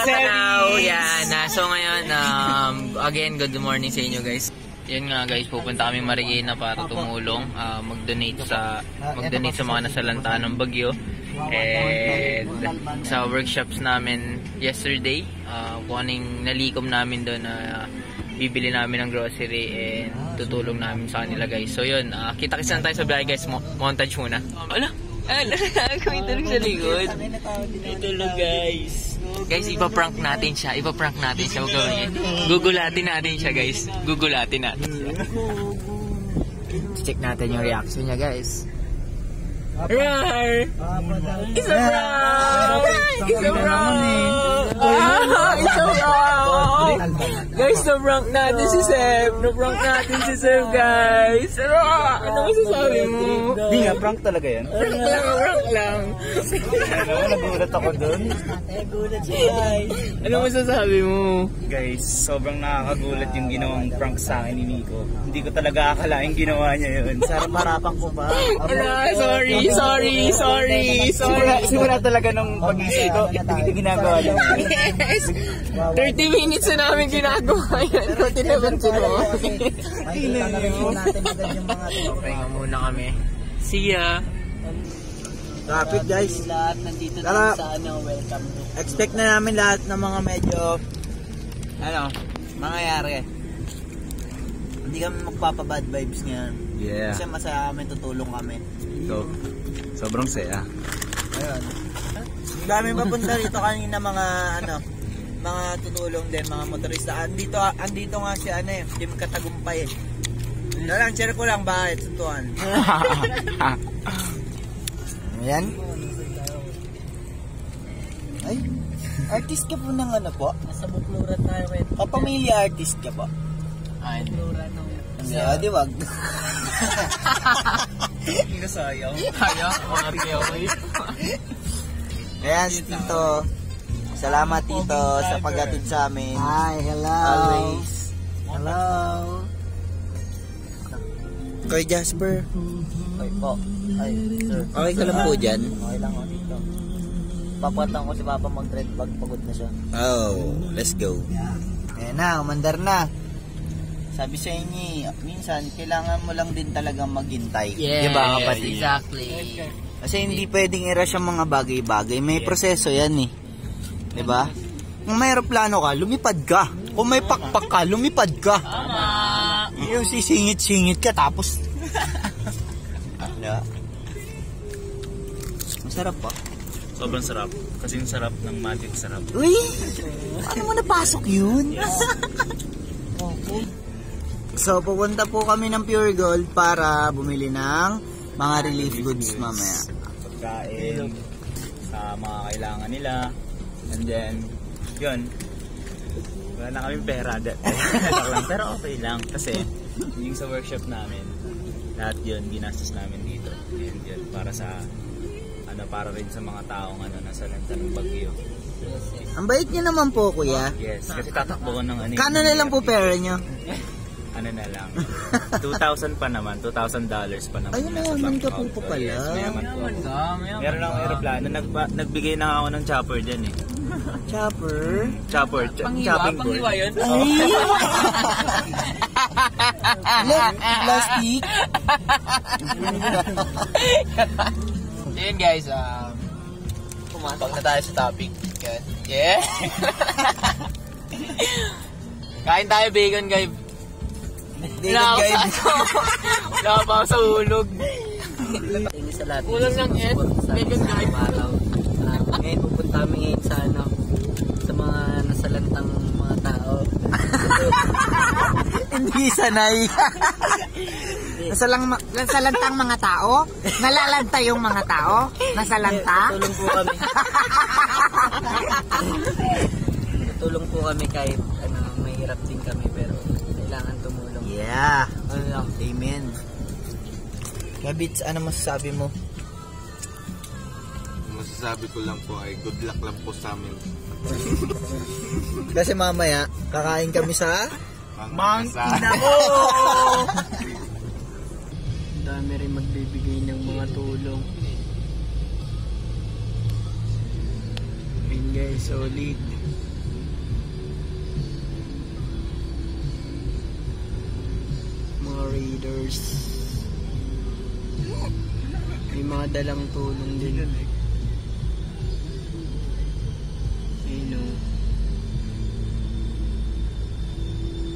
Tanaw. Yan. So ngayon, again, good morning sa inyo guys. Yan nga guys, pupunta kami Marikina para tumulong, mag-donate sa mga nasalanta ng bagyo. And sa workshops namin yesterday, kung anong nalikom namin doon na bibili namin ng grocery and tutulong namin sa kanila guys. So yun, kita-kits lang tayo sa biyahe guys. Montage muna. Ala, kami tulog sa likod. Itulog guys. Guys, ipa-prank natin siya. Ipa-prank natin siya. Huwag gawin. Gugulatin natin siya guys. Gugulatin natin siya. Check natin yung reaction niya guys. Rar! Isa prank! Isa prank! Isa prank! Guys, na-prank natin si Seb. Na-prank natin si Seb, guys. Ano masasabi mo? Hindi nga, prank talaga yan. Prank lang. Nagulat ako dun. Nagulat siya, guys. Ano masasabi mo? Guys, sobrang nakakagulat yung ginawang prank sa akin ni Nico. Hindi ko talaga akalain ginawa niya yun. Sarap-harapan ko ba? Sorry. Simula talaga nung pag-isip ko, ito ginagawa niya. Yes! 30 minutes na namin ginagawa yan. Pati naman sino. Pahinga muna kami. See ya! Traffic guys. Lahat nandito na sa welcome. Expect na namin lahat ng mga medyo mangyayari. Hindi kami magpapa-bad vibes ngayon. Yeah. Kasi masaya kami, tutulong kami. So, sobrang saya. Ayun. Dami papunta rito kanina mga mga tutulong din, mga motorista. Andito nga si Team Katagumpay eh. Lang, share ko lang bakit suntuan. Ayan. Ay, artist ka po ng po? Nasa Bukluran tayo. Kapamilya artist ka po? Ay, Bukluran. Di wag. Hindi na sayaw. Ayan si Tito. Salamat Tito sa paghatid sa amin. Hi, hello. Always. Hello. Kay Jasper. Okay po. Ay, sir. Okay ka lang po dyan? Okay lang ako dito. Papuntang ko si Papa mag-thread bag, pagod na siya. Oh, let's go. Ayan na, umandar na. Sabi sa inyo, minsan kailangan mo lang din talagang maghintay. Yes, diba kapatid? Exactly. Kasi hindi pwedeng i-rush ang mga bagay-bagay. May proseso yan eh. Diba? Kung may aeroplano ka, lumipad ka. Kung may pakpak ka, lumipad ka. Yung sisingit-singit ka tapos diba? Masarap pa. Sobrang sarap. Kasing sarap ng magic sarap. Uy! Paano mo napasok yun? Okay. So, pupunta po kami ng Pure Gold para bumili ng mga relief goods mamaya. Pagkain sa mga kailangan nila. And then, yun. Wala na kaming pera. Pero okay lang. Kasi, yung sa workshop namin, lahat yun, ginastos namin dito. And yun, para sa, para rin sa mga taong nasa lanta ng bagyo. Ang bait niyo naman po, kuya. Yes, kasi tatakbo ko ng Kano na lang po pera niyo? Na lang. 2,000 pa naman. $2,000 pa naman. Ay, mayaman ka po pala. Yes, mayaman po. Meron akong aeroplano. Nagbigay na ako ng chopper dyan eh. Chopper? Chopper. Chopping board. Panghiwa yun? Plastic? Ayun guys, pumasok na tayo sa topic. Yeah! Kain tayo bacon guys. Wala pa ako sa hulog. Kulang ng et. Bacon guys. Ngayon pupunta kami ngayon sa mga nasalantang mga tao. Hindi sanay. Nasalantang mga tao? Nalalanta yung mga tao? Nasalanta? Tutulong po kami. Tutulong po kami kahit mahirap din kami pero kailangan tumulong. Yeah. Amen. Kabits, ano masasabi mo? Masasabi ko lang po ay good luck lang po sa amin. Kasi mamaya, kakain kami sa Monkey na po! Dami rin magbibigay ng mga tulong. Yun guys, solid. Mga raiders. May mga dalang tulong din. Ayun o.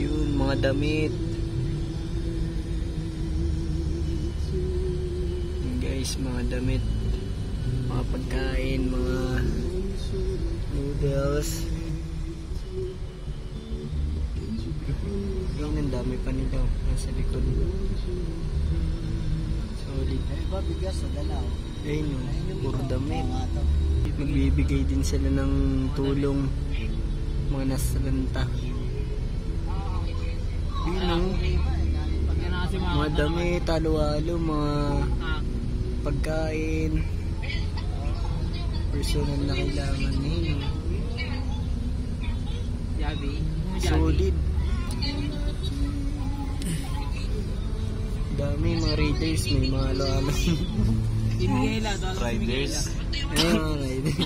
Yun, mga damit. Yun guys, mga damit. Mga pagkain, mga noodles. Yun, ang dami pa nila nasa likod. Solid. Ayun o, puro damit. Magbibigay din sila ng tulong mga nasalanta. Ayun o, mga damit, halo-halo, mga pagkain, personal na kailangan nyo. Solid. Dami mga raiders, may mga halo-halo. Riders. Ayun mga raiders.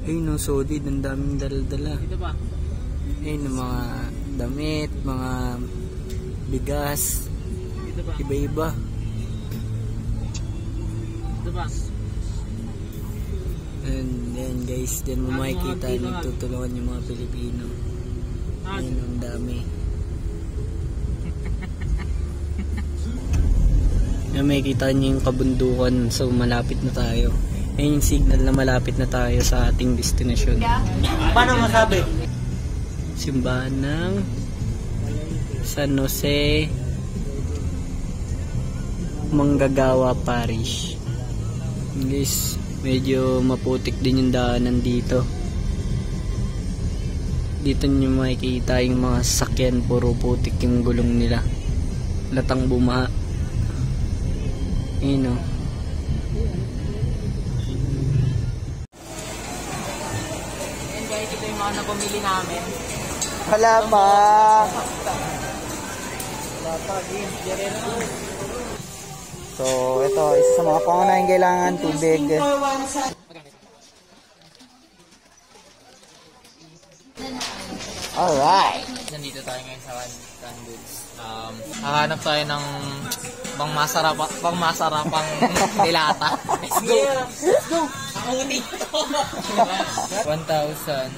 Ayun no, solid, ang daming dala-dala. Ayun mga damit, mga bigas, iba-iba. And then guys, dyan mo makikita nagtutulungan yung mga Pilipino. Ayun, ang dami. Yan, makikita nyo yung kabundukan, so malapit na tayo. Ayun yung signal na malapit na tayo sa ating destination. Paano masabi? Simbahan ng San Jose Manggagawa Parish. Guys, medyo maputik din yung daanan dito. Dito nyo makikita yung mga sasakyan, puro putik yung gulong nila. Latang bumaha. Ayun o. And guys, ito yung mga napamili namin. Wala pa. So, ito, isa sa mga pangunahing kailangan, tubig. Alright. Nandito tayo ngayon sa Canned Goods. Hahanap tayo ng pang masarapang dilata. Let's go! Let's go! Ako dito! 1,800.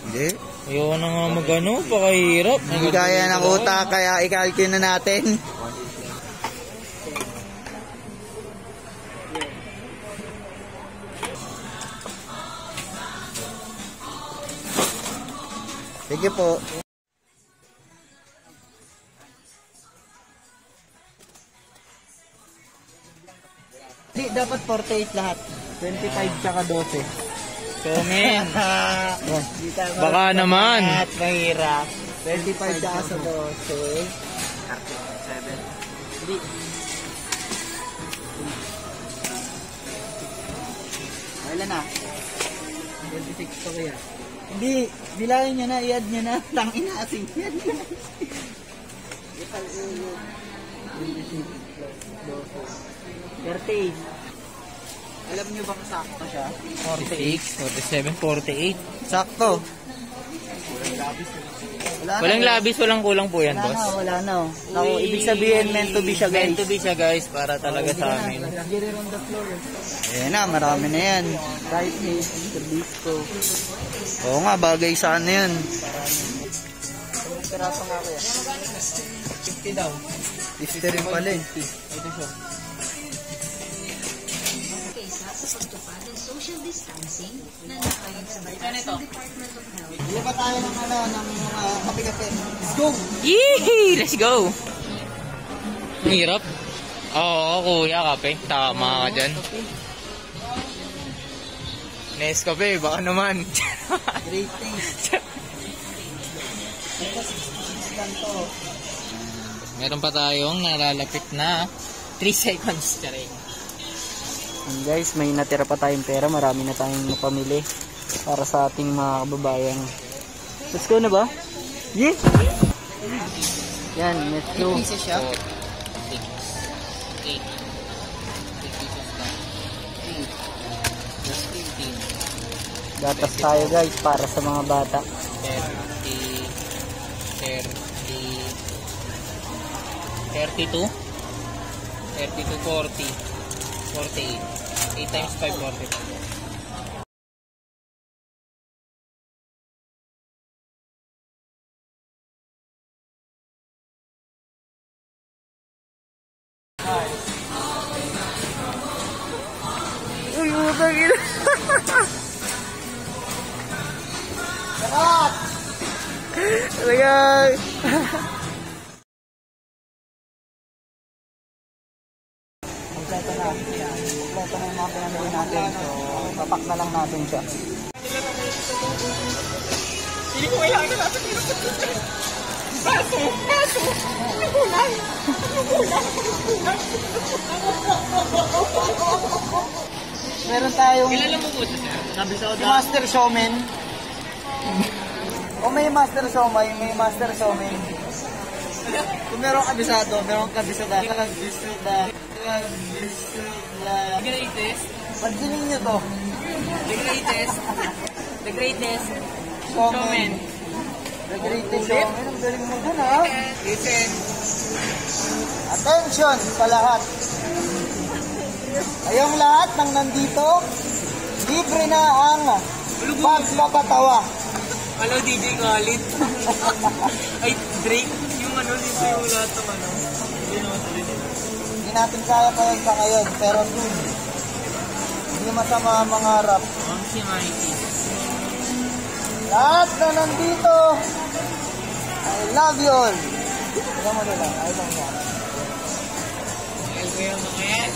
Hindi. Ayoko na nga magano, pakahirap. Hindi kaya ng utak, kaya i-calculate na natin. Sige po. Hindi, dapat 48 lahat. 25 tsaka 12. So, men. Baka naman. At mahirap. 25 tsaka sa 12. 7. Hindi. Wala na. 26 to kaya. Hindi. Bilangin nyo na. I-add nyo na. Tangin na asing yan. 30. Alam nyo bang sakto siya? 46, 47, 48. Sakto. Walang labis, walang kulang po yan, boss. Wala na. Ako, ibig sabihin, meant to be siya, guys. Meant to be siya, guys, para talaga sa amin. Ayan na, marami na yan. Kahit may disco. Oo nga, bagay sa ano yan. Peraso nga kaya. 50 daw. 50 rin pala eh. Ito siya. Social distancing na nakayon sa batas ng Department of Health. Hindi pa tayo ng ano, ng kape-kape. Let's go! Yee! Let's go! Hirap. Oo, kuya, kape. Tama ka dyan. Nescafe, baka naman. Great things. Meron pa tayong nalalapit na 3 seconds. Charing. And guys, may natira pa tayong pera. Marami na tayong napamili para sa ating mga kababayan. Let's go na ba? Yeah! Yan, let's go. Pieces siya? 4, 6, 8. 8 pieces lang. 8. Plus 15. Gatas tayo guys para sa mga bata. 30, 32, 40, 48. 8 times 5, 40. Uy, utang ina. Talaga. Kompleto na. Kompleto na yung mga pinamili natin. So, papak na lang natin siya. Hindi ko kailangan na natin dito. Baso! Meron tayong Kilala mo po siya? Sabi sa si Master Showman. O may Master Showman, may Master Showman. Kung merong kabisado, merong kabisada. Kabisada. The greatest. Pagdiling nyo to. The greatest. The greatest. Showman. The greatest showman. Ang galing mo dun, ha? Listen. Attention sa lahat. Ayong lahat ng nandito, libre na ang pagpapatawa. Hello, DJ Khalid. Ay, Drake. Yung ano, dito yung lahat ng ano. Hindi natin kaya pa yun sa ngayon, pero soon. Hindi masama mangarap. Ang si Mikey. Lahat na nandito, I love you all. Tignan mo nila, I love you. Ay, kuya mga yan.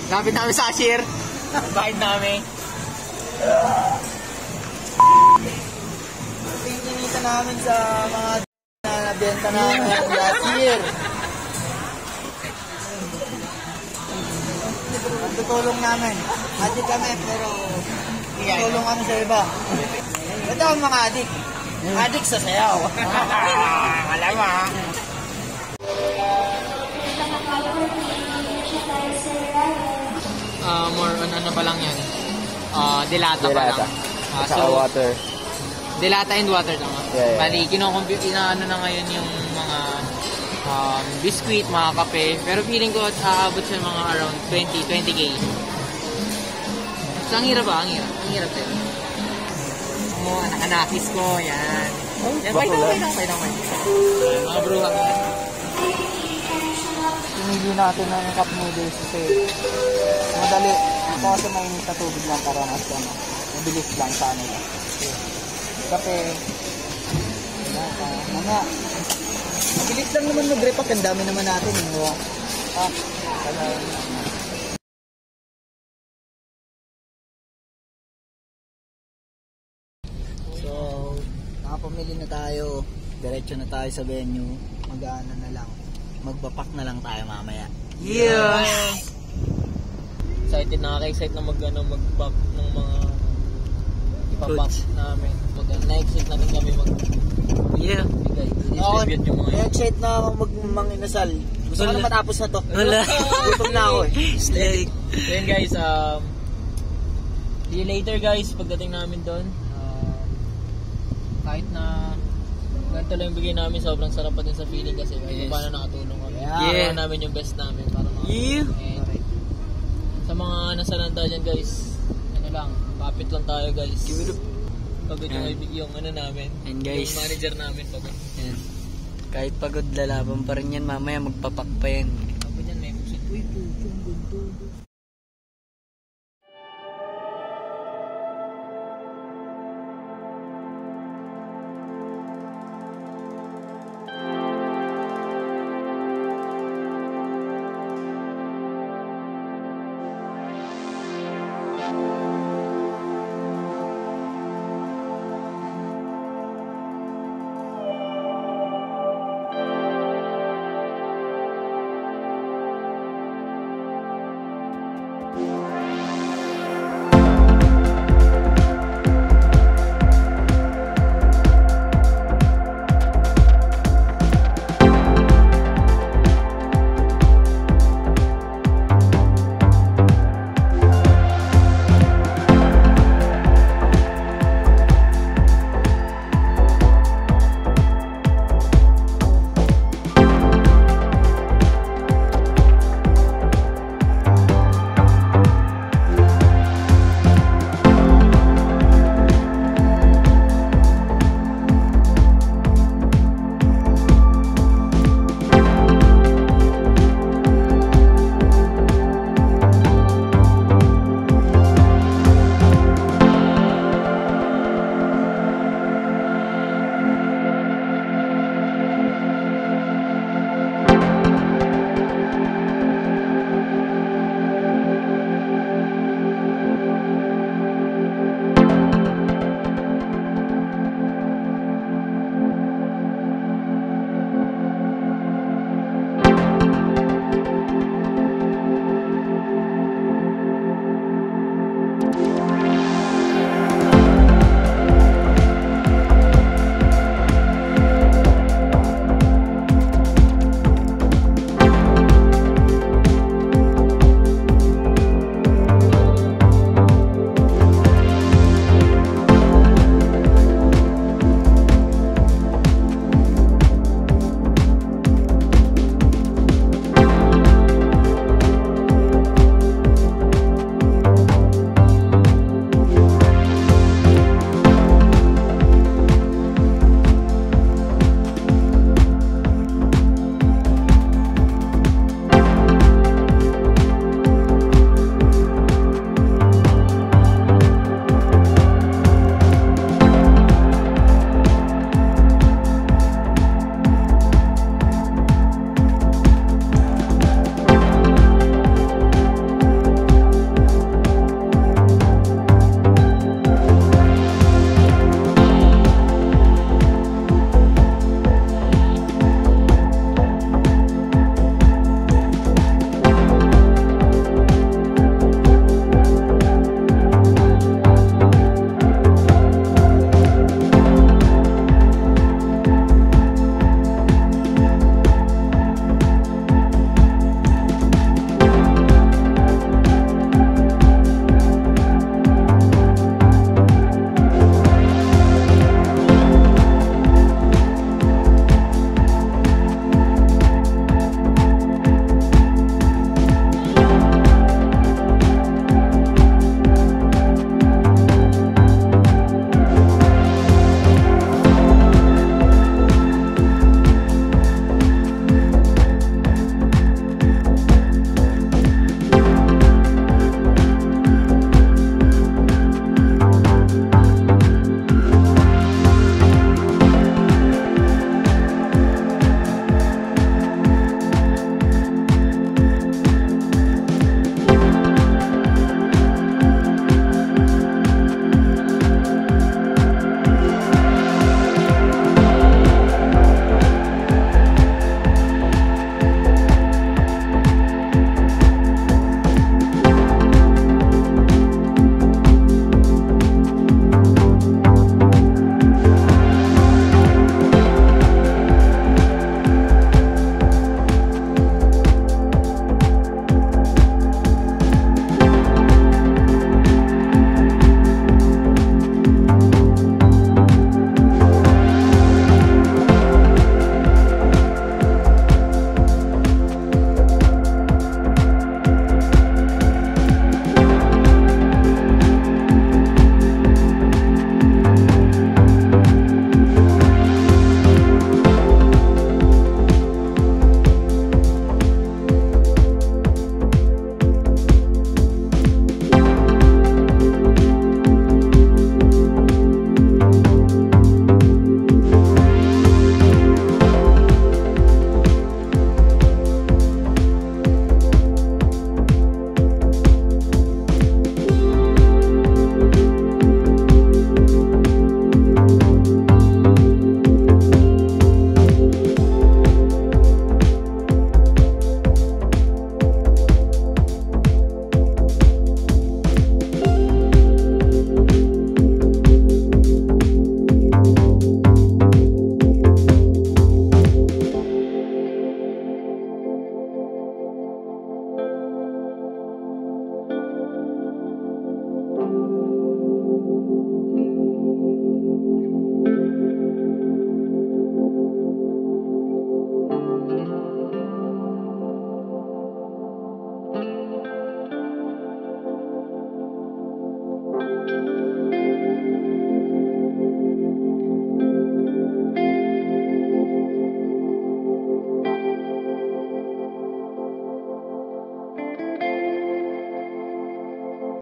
Lapit namin sa cashier. Bakit namin? Tingin namin sa mga na nabenta namin last year. Tutulong namin. Adik kami pero tutulong kami sa iba. Ito ang mga adik. Adik sa sayaw. Alam mo ha? More on ano pa lang yan. Dilata pa lang. Sa water. Dilata and water lang. Yeah. Bali, kinocompute na ano na ngayon yung mga biscuit, mga kape. Pero feeling ko aabot siya mga around 20K. So, ang hirap ba? Ang hirap din. Anak-anakis ko, yan. Yan, bye lang. Mga bruha ko. Pinili natin ng cup noodles kasi madali. Ito kasi mainit na tubig lang para mas ano. Mabilis lang sa ano lang. Kape. Mga. Mabilis lang naman mag-repack. Ang dami naman natin. So, nakapamili na tayo. Diretso na tayo sa venue. Mag-ano na lang. Magbapak na lang tayo mamaya. Yeah! Excited, nakaka-excite na mag-pack ng mga ipapack namin. Na-excite namin kami Yeah. bigay. Ako, Distribute yung mga yun. excited na ako mag-manginasal. Gusto ko na matapos na to. Wala. Gutom na ako eh. Like, Then guys, see you later guys pagdating namin doon. Kahit na ganito lang yung bigay namin, sobrang sarap pa din sa feeling kasi kahit paano nakatulong kami. Yeah. Ginawa namin yung best namin para Yeah. And sa mga nasalanta dyan guys, ano lang, kapit lang tayo guys. Pagod yung ano namin. And guys, yung manager namin pagod. yan. Kahit pagod, lalaban pa rin yan. Mamaya magpapak pa yan. Pagod yan, may pusit. Uy,